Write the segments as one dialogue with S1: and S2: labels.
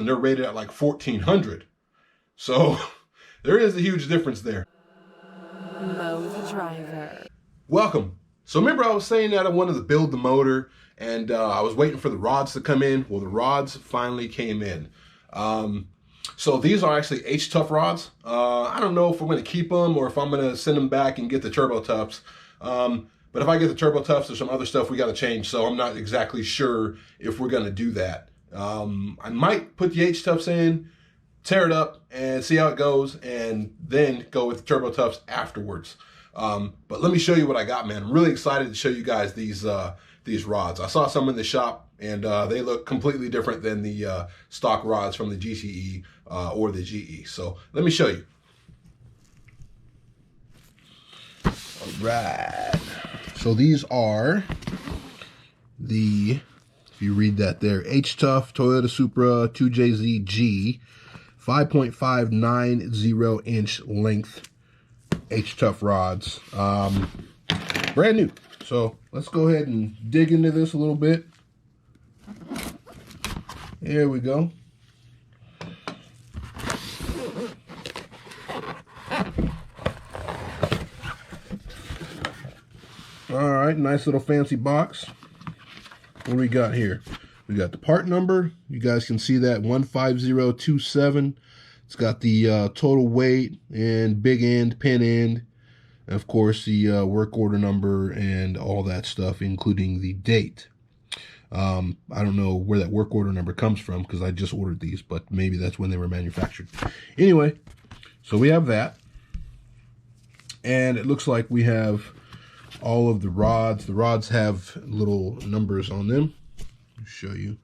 S1: and they're rated at like 1400. So there is a huge difference there.
S2: MoeTheDriver.
S1: Welcome. So remember I was saying that I wanted to build the motor and I was waiting for the rods to come in. Well, the rods finally came in. So these are actually H Tuff rods. I don't know if I'm going to keep them or if I'm going to send them back and get the Turbo Tuffs. But if I get the Turbo Tuffs, there's some other stuff we got to change. So I'm not exactly sure if we're going to do that. I might put the H Tuffs in, tear it up and see how it goes, and then go with the Turbo Tuffs afterwards. But let me show you what I got, man. I'm really excited to show you guys these rods. I saw some in the shop and they look completely different than the stock rods from the GCE or the GE. So let me show you. All right. So these are the, if you read that there, H Tuff Toyota Supra 2JZ G 5.590 inch length H Tuff rods. Brand new. So let's go ahead and dig into this a little bit. Here we go. All right, nice little fancy box. What do we got here? We got the part number. You guys can see that 15027. It's got the total weight and big end, pin end, and of course the work order number and all that stuff, including the date. I don't know where that work order number comes from because I just ordered these, but maybe that's when they were manufactured. Anyway, so we have that. And it looks like we have all of the rods. The rods have little numbers on them. I'll show you.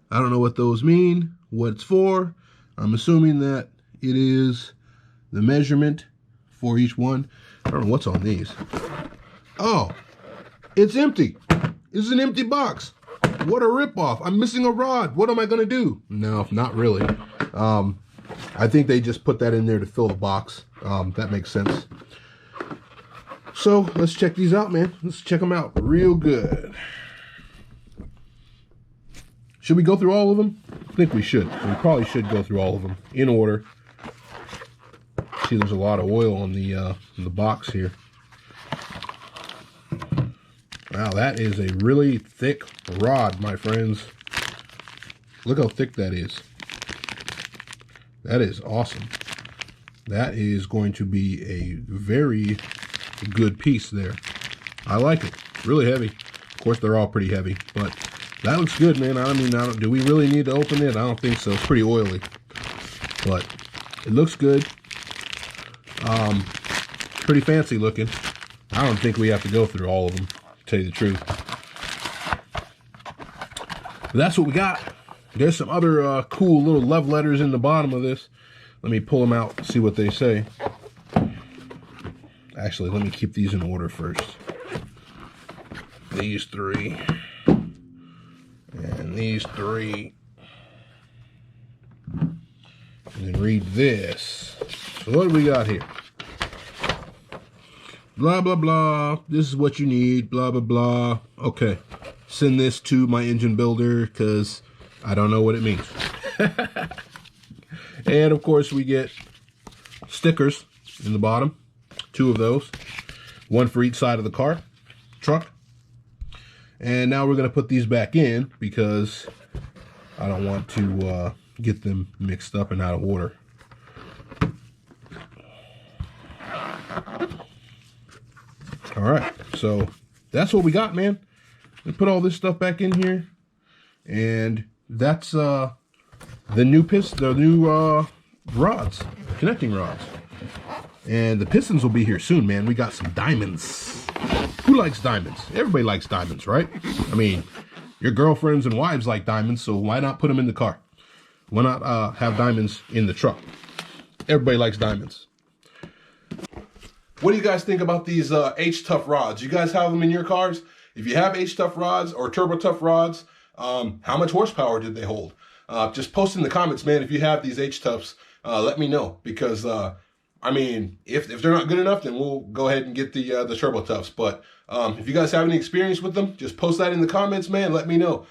S1: I don't know what those mean, what it's for. I'm assuming that it is the measurement for each one. I don't know what's on these. Oh, it's empty. It's an empty box. What a ripoff. I'm missing a rod. What am I going to do? No, not really. I think they just put that in there to fill the box. That makes sense. So let's check these out, man. Let's check them out real good. Should we go through all of them? I think we should. We probably should go through all of them in order. See, there's a lot of oil on the box here. Wow, that is a really thick rod, my friends. Look how thick that is. That is awesome. That is going to be a very good piece there. I like it. Really heavy. Of course, they're all pretty heavy, but that looks good, man. I mean, do we really need to open it? I don't think so. It's pretty oily, but it looks good. Pretty fancy looking. I don't think we have to go through all of them, to tell you the truth. But that's what we got. There's some other cool little love letters in the bottom of this. Let me pull them out and see what they say. Actually, let me keep these in order first. These three. And these three. And then read this. So what do we got here? Blah, blah, blah. This is what you need. Blah, blah, blah. Okay. Send this to my engine builder because I don't know what it means. And of course we get stickers in the bottom. 2 of those. 1 for each side of the truck. And now we're going to put these back in because I don't want to get them mixed up and out of order. All right, so that's what we got, man. We put all this stuff back in here, and that's the new rods, connecting rods. And the pistons will be here soon, man. We got some diamonds. Who likes diamonds? Everybody likes diamonds, right? I mean, your girlfriends and wives like diamonds, so why not put them in the car? Why not have diamonds in the truck? Everybody likes diamonds. What do you guys think about these H Tuff rods? You guys have them in your cars? If you have H Tuff rods or Turbo Tuff rods, how much horsepower did they hold? Just post in the comments, man. If you have these H Tuffs, let me know, because I mean, if they're not good enough, then we'll go ahead and get the Turbo Toughs. But if you guys have any experience with them, just post that in the comments, man. Let me know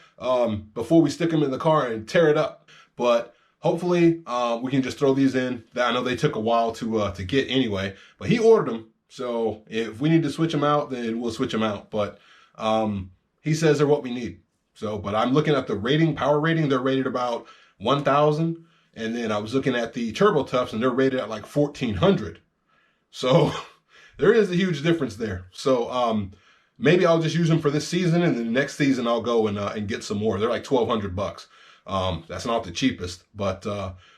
S1: before we stick them in the car and tear it up. But hopefully we can just throw these in. I know they took a while to get anyway, but he ordered them. So if we need to switch them out, then we'll switch them out. But he says they're what we need. So, but I'm looking at the rating, power rating. They're rated about 1,000. And then I was looking at the Turbo Toughs, and they're rated at like 1,400. So there is a huge difference there. So maybe I'll just use them for this season, and then the next season I'll go and get some more. They're like $1,200. That's not the cheapest, but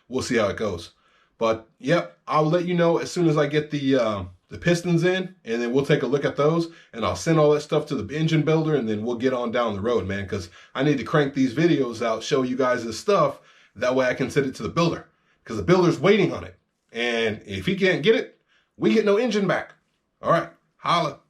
S1: we'll see how it goes. But yep, I'll let you know as soon as I get the pistons in, and then we'll take a look at those, and I'll send all that stuff to the engine builder, and then we'll get on down the road, man, because I need to crank these videos out, show you guys this stuff. That way I can send it to the builder, because the builder's waiting on it. And if he can't get it, we get no engine back. All right, holla.